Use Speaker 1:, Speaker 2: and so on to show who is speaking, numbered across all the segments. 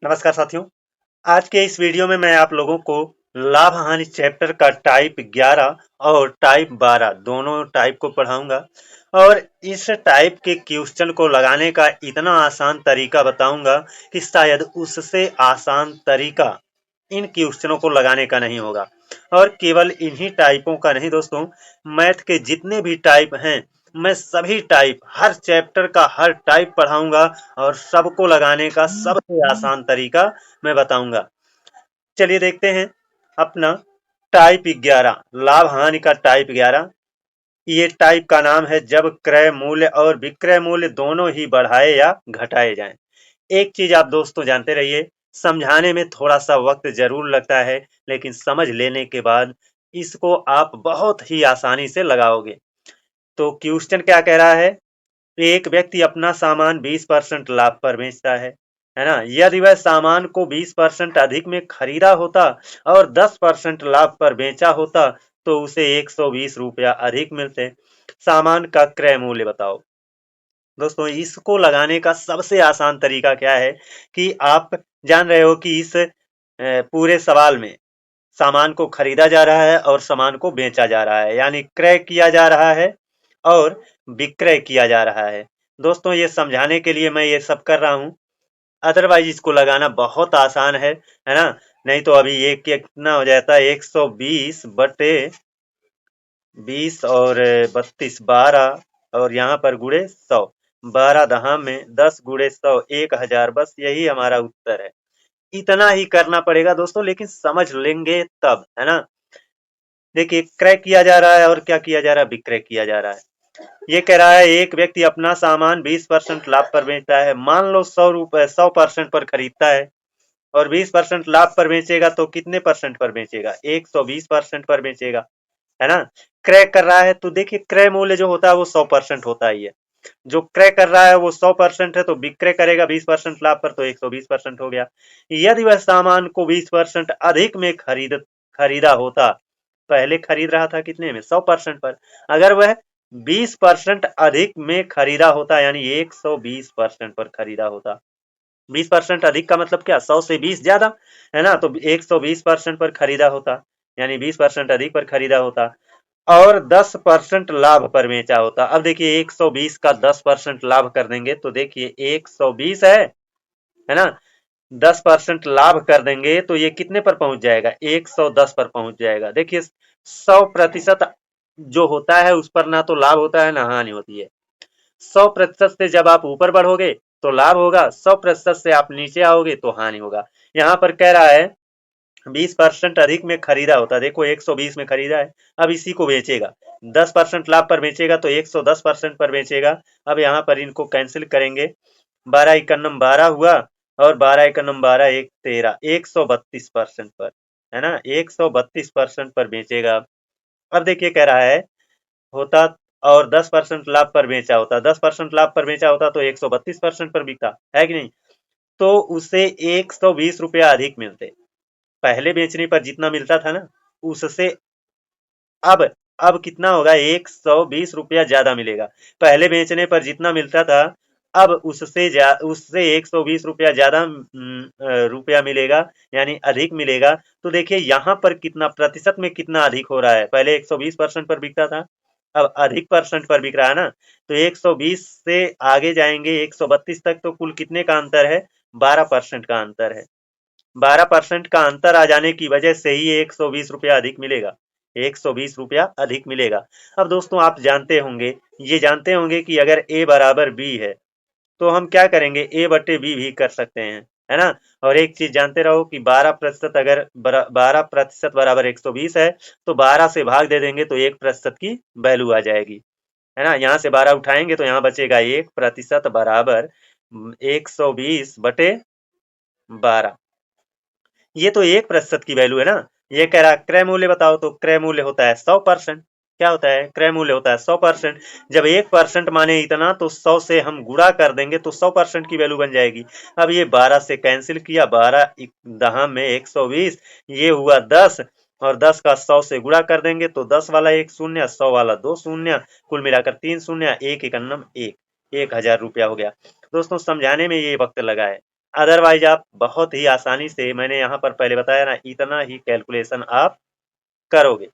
Speaker 1: नमस्कार साथियों। आज के इस वीडियो में मैं आप लोगों को लाभ हानि चैप्टर का टाइप 11 और टाइप 12 दोनों टाइप को पढ़ाऊंगा और इस टाइप के क्वेश्चन को लगाने का इतना आसान तरीका बताऊंगा कि शायद उससे आसान तरीका इन क्वेश्चनों को लगाने का नहीं होगा। और केवल इन्हीं टाइपों का नहीं दोस्तों, मैथ के जितने भी टाइप हैं मैं सभी टाइप हर चैप्टर का हर टाइप पढ़ाऊंगा और सबको लगाने का सबसे आसान तरीका मैं बताऊंगा। चलिए देखते हैं अपना टाइप 11 लाभ हानि का टाइप 11। ये टाइप का नाम है जब क्रय मूल्य और विक्रय मूल्य दोनों ही बढ़ाए या घटाए जाएं। एक चीज आप दोस्तों जानते रहिए, समझाने में थोड़ा सा वक्त जरूर लगता है, लेकिन समझ लेने के बाद इसको आप बहुत ही आसानी से लगाओगे। तो क्वेश्चन क्या कह रहा है? एक व्यक्ति अपना सामान 20% लाभ पर बेचता है ना? यदि वह सामान को 20% अधिक में खरीदा होता और 10% लाभ पर बेचा होता तो उसे 120 रुपया अधिक मिलते। सामान का क्रय मूल्य बताओ। दोस्तों इसको लगाने का सबसे आसान तरीका क्या है कि आप जान रहे हो कि इस पूरे सवाल में सामान को खरीदा जा रहा है और सामान को बेचा जा रहा है, यानी क्रय किया जा रहा है और विक्रय किया जा रहा है। दोस्तों ये समझाने के लिए मैं ये सब कर रहा हूँ, अदरवाइज इसको लगाना बहुत आसान है ना? नहीं तो अभी ये कितना हो जाता है, 120 बटे 20 और 32 12 और यहाँ पर गुणे 100, 12 दहा में 10 गुणे 100 1000। बस यही हमारा उत्तर है। इतना ही करना पड़ेगा दोस्तों, लेकिन समझ लेंगे तब, है ना? देखिए क्रय किया जा रहा है और क्या किया जा रहा है, विक्रय किया जा रहा है। ये कह रहा है एक व्यक्ति अपना सामान 20% लाभ पर बेचता है। मान लो 100% पर खरीदता है और 20% लाभ पर बेचेगा तो कितने परसेंट पर बेचेगा? 120% पर बेचेगा, है ना? क्रय कर रहा है तो देखिए क्रय मूल्य जो होता है वो 100% होता ही है। जो क्रय कर रहा है वो 100% है तो विक्रय करेगा 20% लाभ पर तो 120% हो गया। यदि वह सामान को 20% अधिक में खरीदा होता, पहले खरीद रहा था कितने में? 100% पर। अगर वह 20% अधिक में खरीदा होता यानी 120% पर खरीदा होता। 20% अधिक का मतलब क्या? 100 से 20 ज्यादा, है ना? तो 120% पर खरीदा होता, यानी 20% अधिक पर खरीदा होता और 10% लाभ पर बेचा होता। अब देखिए 120 का 10% लाभ कर देंगे तो देखिए 120 है ना? 10% लाभ कर देंगे तो ये कितने पर पहुंच जाएगा? 110 पर पहुंच जाएगा। देखिए 100% जो होता है उस पर ना तो लाभ होता है ना हानि होती है। 100% से जब आप ऊपर बढ़ोगे तो लाभ होगा, 100% से आप नीचे आओगे तो हानि होगा। यहाँ पर कह रहा है 20% अधिक में खरीदा होता, देखो 120 में खरीदा है, अब इसी को बेचेगा 10% लाभ पर बेचेगा तो 110% पर बेचेगा। अब यहाँ पर इनको कैंसिल करेंगे, 12 इक्यानम 12 हुआ और 12 इक्यानम 12 एक 13, 132% पर, है ना? 132% पर बेचेगा। अब देखिए कह रहा है होता और 10% लाभ पर बेचा होता, 10% लाभ पर बेचा होता तो 132% पर बिकता, है कि नहीं? तो उसे 120 रुपया अधिक मिलते। पहले बेचने पर जितना मिलता था ना उससे अब अब कितना होगा? 120 रुपया ज्यादा मिलेगा। पहले बेचने पर जितना मिलता था अब उससे 120 रुपया ज्यादा रुपया मिलेगा, यानी अधिक मिलेगा। तो देखिए यहाँ पर कितना प्रतिशत में कितना अधिक हो रहा है, पहले 120% पर बिकता था, अब अधिक परसेंट पर बिक रहा है ना। तो 120 से आगे जाएंगे 132 तक तो कुल कितने का अंतर है? 12% का अंतर है। 12% का अंतर आ जाने की वजह से ही 120 रुपया अधिक मिलेगा, 120 रुपया अधिक मिलेगा। अब दोस्तों आप जानते होंगे, ये जानते होंगे कि अगर ए बराबर बी है तो हम क्या करेंगे? ए बटे बी भी कर सकते हैं, है ना? और एक चीज जानते रहो कि 12% अगर 12% बराबर 120 है तो 12 से भाग दे देंगे तो 1% की वैल्यू आ जाएगी, है ना? यहाँ से 12 उठाएंगे तो यहाँ बचेगा 1% बराबर 120 बटे 12। ये तो 1% की वैल्यू है ना। ये कह रहा है क्रय मूल्य बताओ, तो क्रय मूल्य होता है 100%। क्या होता है? क्रय मूल्य होता है 100%। जब 1% माने इतना तो 100 से हम गुणा कर देंगे तो 100% की वैल्यू बन जाएगी। अब ये 12 से कैंसिल किया, 12 दहा में 120, ये हुआ 10 और 10 का 100 से गुणा कर देंगे तो 10 वाला एक शून्य, 100 वाला दो शून्य, कुल मिलाकर 3 शून्य, एक इक्यानम एक, 1000 रुपया हो गया। दोस्तों समझाने में ये वक्त लगा है, अदरवाइज आप बहुत ही आसानी से, मैंने यहाँ पर पहले बताया ना, इतना ही कैलकुलेशन आप करोगे।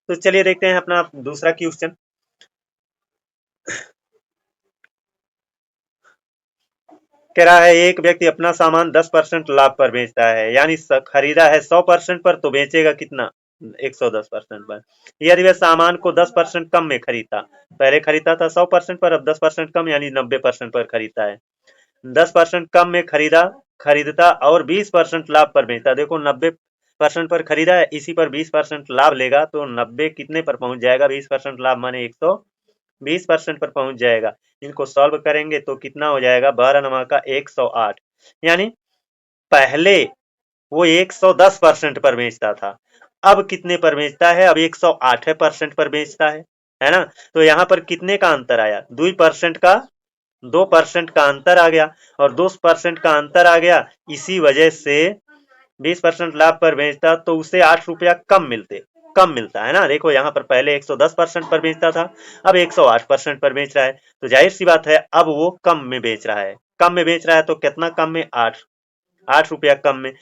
Speaker 1: तो चलिए देखते हैं अपना दूसरा क्वेश्चन। कह रहा है एक व्यक्ति अपना सामान 10% लाभ पर बेचता है, यानी खरीदा है 100% पर, तो बेचेगा कितना? 110% पर। यदि वह सामान को 10% कम में खरीदता, पहले खरीदता था 100% पर, अब 10% कम यानी 90% पर खरीदता है। 10% कम में खरीदता और 20% लाभ पर बेचता। देखो 90% पर खरीदा है, इसी पर 20% लाभ लेगा तो 90 कितने पर पहुंच जाएगा? 20% लाभ माने 120% पर पहुंच जाएगा। इनको सॉल्व करेंगे तो कितना हो जाएगा? 12 नमा का 108, यानी पहले वो 110% पर बेचता था, अब कितने पर बेचता है? अब 108% पर बेचता है ना? तो यहाँ पर कितने का अंतर आया? 2% का अंतर आ गया, और 2% का अंतर आ गया, इसी वजह से 20% लाभ पर बेचता तो उसे 8 रुपया कम मिलता है ना। देखो यहाँ पर पहले 110% पर बेचता था, अब 108% पर बेच रहा है, तो जाहिर सी बात है अब वो कम में बेच रहा है। कम में बेच रहा है तो कितना कम में? 8 रुपया कम में।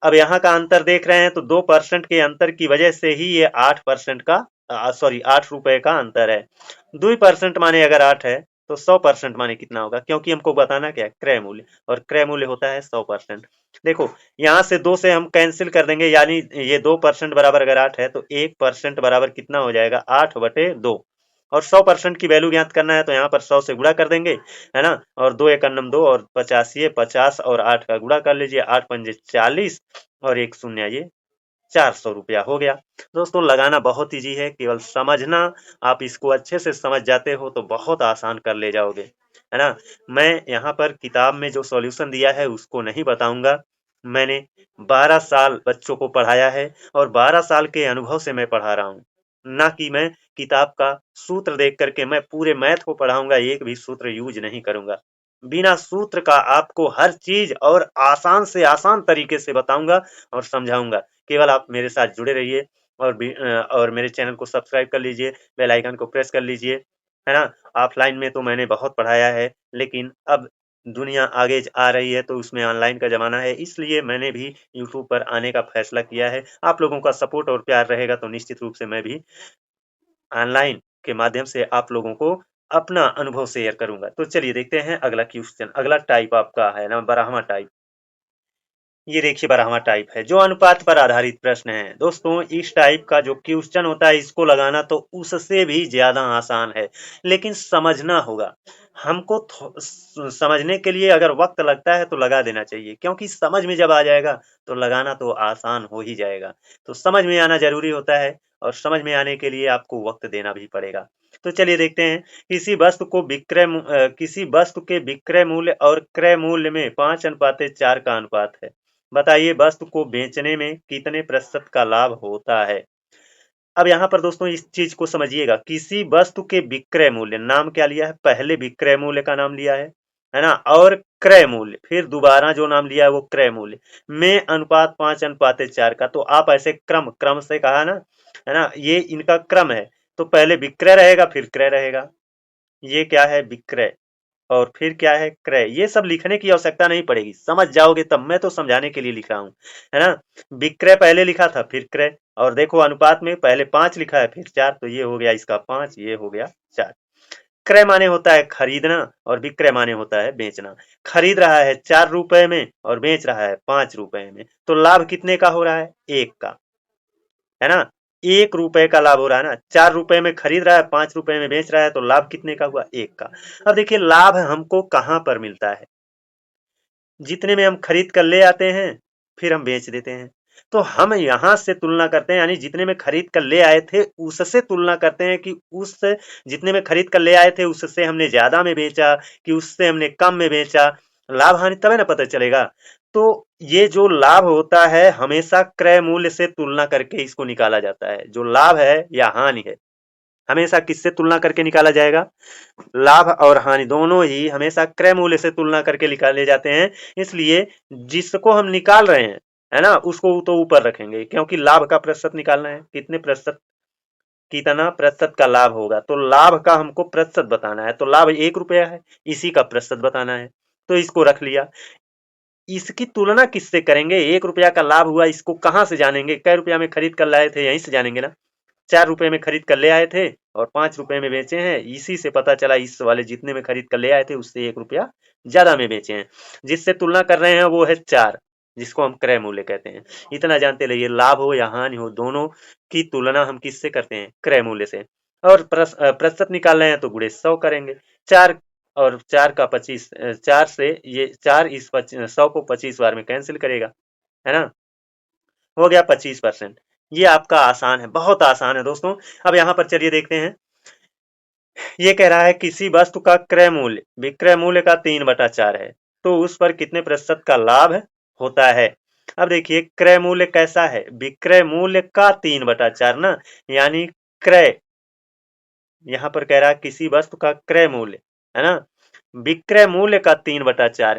Speaker 1: अब यहाँ का अंतर देख रहे हैं तो 2% के अंतर की वजह से ही ये 8% का, सॉरी 8 रुपए का अंतर है। 2% माने अगर 8 है तो 100% माने कितना होगा? क्योंकि हमको बताना क्या है? क्रय मूल्य, और क्रय मूल्य होता है 100%। देखो यहाँ से 2 से हम कैंसिल कर देंगे, यानी ये 2% बराबर अगर 8 है तो 1% बराबर कितना हो जाएगा? 8/2। और 100% की वैल्यू ज्ञात करना है तो यहाँ पर 100 से गुणा कर देंगे, है ना। और 2 एक अन्नम 2, और 50 ये 50 और 8 का गुणा कर लीजिए, 8 पंजे 40 और 1 शून्य ये 400 रुपया हो गया। दोस्तों लगाना बहुत ईजी है, केवल समझना। आप इसको अच्छे से समझ जाते हो तो बहुत आसान कर ले जाओगे, है ना। मैं यहाँ पर किताब में जो सॉल्यूशन दिया है उसको नहीं बताऊंगा। मैंने 12 साल बच्चों को पढ़ाया है, और 12 साल के अनुभव से मैं पढ़ा रहा हूँ, ना कि मैं किताब का सूत्र देख करके। मैं पूरे मैथ को पढ़ाऊंगा, एक भी सूत्र यूज नहीं करूंगा। बिना सूत्र का आपको हर चीज और आसान से आसान तरीके से बताऊंगा और समझाऊंगा। केवल आप मेरे साथ जुड़े रहिए, और मेरे चैनल को सब्सक्राइब कर लीजिए, बेल आइकन को प्रेस कर लीजिए, है ना। ऑफलाइन में तो मैंने बहुत पढ़ाया है, लेकिन अब दुनिया आगे आ रही है तो उसमें ऑनलाइन का जमाना है, इसलिए मैंने भी यूट्यूब पर आने का फैसला किया है। आप लोगों का सपोर्ट और प्यार रहेगा तो निश्चित रूप से मैं भी ऑनलाइन के माध्यम से आप लोगों को अपना अनुभव शेयर करूंगा। तो चलिए देखते हैं अगला क्वेश्चन। अगला टाइप आपका है ना, बारहवां टाइप। ये देखिए 12वां टाइप है, जो अनुपात पर आधारित प्रश्न है। दोस्तों इस टाइप का जो क्वेश्चन होता है इसको लगाना तो उससे भी ज्यादा आसान है, लेकिन समझना होगा हमको। समझने के लिए अगर वक्त लगता है तो लगा देना चाहिए, क्योंकि समझ में जब आ जाएगा तो लगाना तो आसान हो ही जाएगा। तो समझ में आना जरूरी होता है, और समझ में आने के लिए आपको वक्त देना भी पड़ेगा। तो चलिए देखते हैं। किसी वस्तु के विक्रय मूल्य और क्रय मूल्य में 5:4 का अनुपात है। बताइए वस्तु को बेचने में कितने प्रतिशत का लाभ होता है? अब यहाँ पर दोस्तों इस चीज को समझिएगा। किसी वस्तु के विक्रय मूल्य, नाम क्या लिया है? पहले विक्रय मूल्य का नाम लिया है ना, और क्रय मूल्य, फिर दोबारा जो नाम लिया है वो क्रय मूल्य में अनुपात 5:4 का। तो आप ऐसे क्रम से कहा ना, है ना, ये इनका क्रम है। तो पहले विक्रय रहेगा फिर क्रय रहेगा। ये क्या है? विक्रय, और फिर क्या है? क्रय। ये सब लिखने की आवश्यकता नहीं पड़ेगी, समझ जाओगे तब। मैं तो समझाने के लिए लिखा हूं, है ना। विक्रय पहले लिखा था फिर क्रय, और देखो अनुपात में पहले 5 लिखा है फिर 4, तो ये हो गया इसका 5, ये हो गया 4। क्रय माने होता है खरीदना, और विक्रय माने होता है बेचना। खरीद रहा है 4 रुपए में और बेच रहा है 5 रुपए में, तो लाभ कितने का हो रहा है? 1 का, है ना। 1 रुपए का लाभ हो रहा है ना। 4 रुपए में खरीद रहा है, 5 रुपए में बेच रहा है, तो लाभ कितने का हुआ? 1 का। अब देखिए लाभ हमको कहां पर मिलता है? जितने में हम खरीद कर ले आते हैं फिर हम बेच देते हैं। तो हम यहां से तुलना करते हैं, यानी जितने में खरीद कर ले आए थे उससे तुलना करते हैं कि उस जितने में खरीद कर ले आए थे उससे हमने ज्यादा में बेचा कि उससे हमने कम में बेचा। लाभ हानि तभी ना पता चलेगा। तो ये जो लाभ होता है हमेशा क्रय मूल्य से तुलना करके इसको निकाला जाता है। जो लाभ है या हानि है हमेशा किससे तुलना करके निकाला जाएगा? लाभ और हानि दोनों ही हमेशा क्रय मूल्य से तुलना करके निकाले जाते हैं। इसलिए जिसको हम निकाल रहे हैं, है ना, उसको तो ऊपर रखेंगे, क्योंकि लाभ का प्रतिशत निकालना है। कितना प्रतिशत का लाभ होगा, तो लाभ का हमको प्रतिशत बताना है। तो लाभ 1 रुपया है, इसी का प्रतिशत बताना है, तो इसको रख लिया। इसकी तुलना किससे करेंगे? 1 रुपया का लाभ हुआ, इसको कहाँ से जानेंगे? कै रुपया में खरीद कर लाए थे, यहीं से जानेंगे ना। 4 रुपए में खरीद कर ले आए थे और 5 रुपए में बेचे हैं, इसी से पता चला इस वाले जितने में खरीद कर ले आए थे उससे 1 रुपया ज्यादा में बेचे हैं। जिससे तुलना कर रहे हैं वो है 4, जिसको हम क्रय मूल्य कहते हैं। इतना जानते रहिए, लाभ हो या हानि हो, दोनों की तुलना हम किससे करते हैं? क्रय मूल्य से। और प्रतिशत निकाल रहे हैं तो गुणे 100 करेंगे। 4 और 4 का 25, 4 से ये 4 इस 100 को 25 बार में कैंसिल करेगा, है ना। हो गया 25%। ये आपका आसान है, बहुत आसान है दोस्तों। अब यहाँ पर चलिए देखते हैं। ये कह रहा है किसी वस्तु का क्रय मूल्य विक्रय मूल्य का 3/4 है, तो उस पर कितने प्रतिशत का लाभ होता है? अब देखिए क्रय मूल्य कैसा है? विक्रय मूल्य का 3/4 ना, यानी क्रय, यहाँ पर कह रहा है किसी वस्तु का क्रय मूल्य, है ना, विक्रय मूल्य का 3/4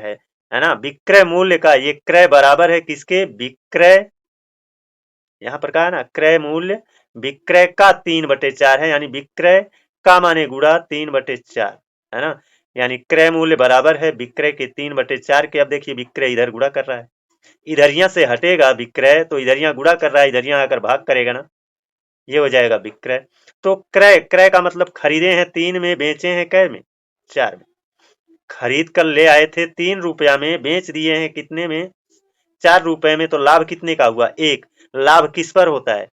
Speaker 1: है ना। विक्रय मूल्य का, ये क्रय बराबर है किसके? विक्रय, यहाँ पर कहा है ना क्रय मूल्य विक्रय का 3/4 है, यानी विक्रय का माने गुणा 3/4, है ना। यानी क्रय मूल्य बराबर है विक्रय के 3/4 के। अब देखिए विक्रय इधर गुणा कर रहा है, इधरिया से हटेगा विक्रय तो इधरिया गुणा कर रहा है, इधरिया आकर भाग करेगा ना, ये हो जाएगा विक्रय। तो क्रय, क्रय का मतलब खरीदे हैं 3 में, बेचे हैं कै में? 4 में। खरीद कर ले आए थे 3 रुपया में, बेच दिए हैं कितने में? 4 रुपए में। तो लाभ कितने का हुआ? 1। लाभ किस पर होता है?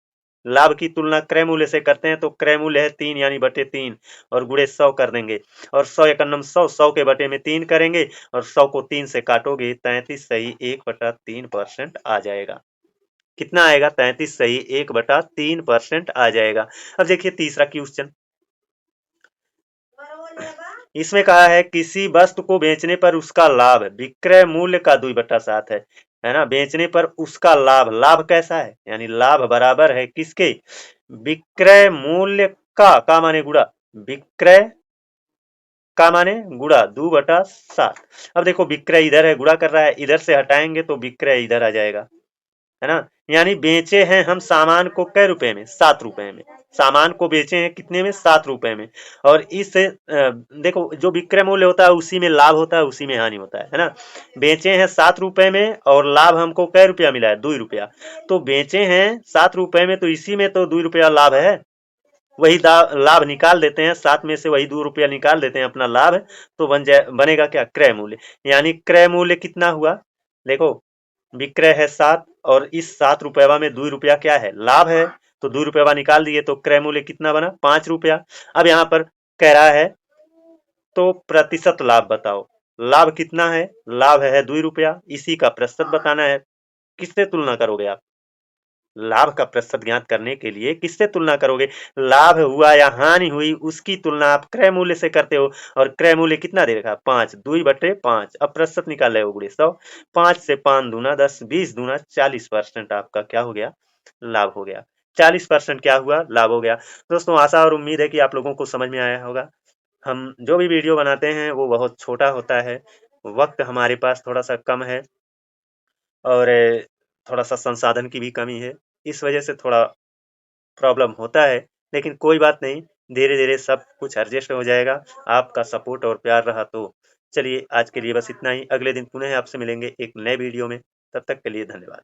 Speaker 1: लाभ की तुलना क्रय मूल्य से करते हैं, तो क्रय मूल्य है 3 यानी बटे 3 और गुणे 100 कर देंगे। और 100 एकन्नम 100, 100 के बटे में 3 करेंगे और 100 को 3 से काटोगे 33 सही 1/3% आ जाएगा। कितना आएगा? 33 सही 1/3% आ जाएगा। अब देखिए तीसरा क्वेश्चन, इसमें कहा है किसी वस्तु को बेचने पर उसका लाभ विक्रय मूल्य का 2/7 है ना। बेचने पर उसका लाभ, लाभ कैसा है? यानी लाभ बराबर है किसके? विक्रय मूल्य का माने गुणा विक्रय का माने गुणा 2/7। अब देखो विक्रय इधर है, गुणा कर रहा है, इधर से हटाएंगे तो विक्रय इधर आ जाएगा, है ना। यानी बेचे हैं हम सामान को कै रुपए में? 7 रुपए में। सामान को बेचे हैं कितने में? 7 रुपए में। और इस देखो जो विक्रय मूल्य होता है उसी में लाभ होता है, उसी में हानि होता है ना। बेचे हैं 7 रुपए में और लाभ हमको कै रुपया मिला है? 2 रुपया। तो बेचे हैं 7 रुपए में तो इसी में तो 2 रुपया लाभ है, वही लाभ निकाल देते हैं, 7 में से वही 2 रुपया निकाल देते हैं अपना लाभ, तो बनेगा क्या? क्रय मूल्य। यानी क्रय मूल्य कितना हुआ? देखो विक्रय है 7 और इस 7 रुपया में 2 रुपया क्या है? लाभ है। तो 2 रुपया निकाल दिए तो क्रय मूल्य कितना बना? 5 रुपया। अब यहाँ पर कह रहा है तो प्रतिशत लाभ बताओ, लाभ कितना है? लाभ है 2 रुपया, इसी का प्रतिशत बताना है। किससे तुलना करोगे आप? लाभ का प्रतिशत ज्ञात करने के लिए किससे तुलना करोगे? लाभ हुआ या हानि हुई उसकी तुलना आप क्रय मूल्य से करते हो, और क्रय मूल्य कितना दे रखा? 5, 2/5। अब प्रतिशत निकाल रहे हो गुणे 100, 5 से 5 दूना 10, 20 दूना 40% आपका क्या हो गया? लाभ हो गया। 40% क्या हुआ? लाभ हो गया। दोस्तों आशा और उम्मीद है कि आप लोगों को समझ में आया होगा। हम जो भी वीडियो बनाते हैं वो बहुत छोटा होता है, वक्त हमारे पास थोड़ा सा कम है और थोड़ा सा संसाधन की भी कमी है, इस वजह से थोड़ा प्रॉब्लम होता है, लेकिन कोई बात नहीं, धीरे धीरे सब कुछ एडजस्ट हो जाएगा। आपका सपोर्ट और प्यार रहा तो। चलिए आज के लिए बस इतना ही, अगले दिन पुनः आपसे मिलेंगे एक नए वीडियो में, तब तक के लिए धन्यवाद।